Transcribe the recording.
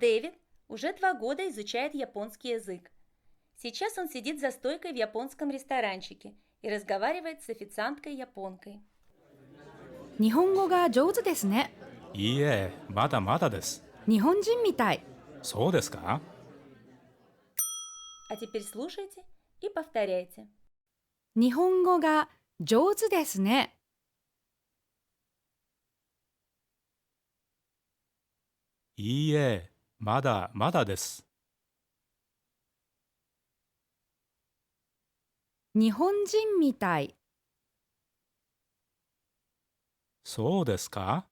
Дэвид уже 2 года изучает японский язык. Сейчас он сидит за стойкой в японском ресторанчике и разговаривает с официанткой-японкой. 日本語が上手ですね。いいえ、まだまだです。日本人みたい。そうですか？ А теперь слушайте и повторяйте. 日本語が上手ですね。いいえ、まだまだです。日本人みたい。そうですか？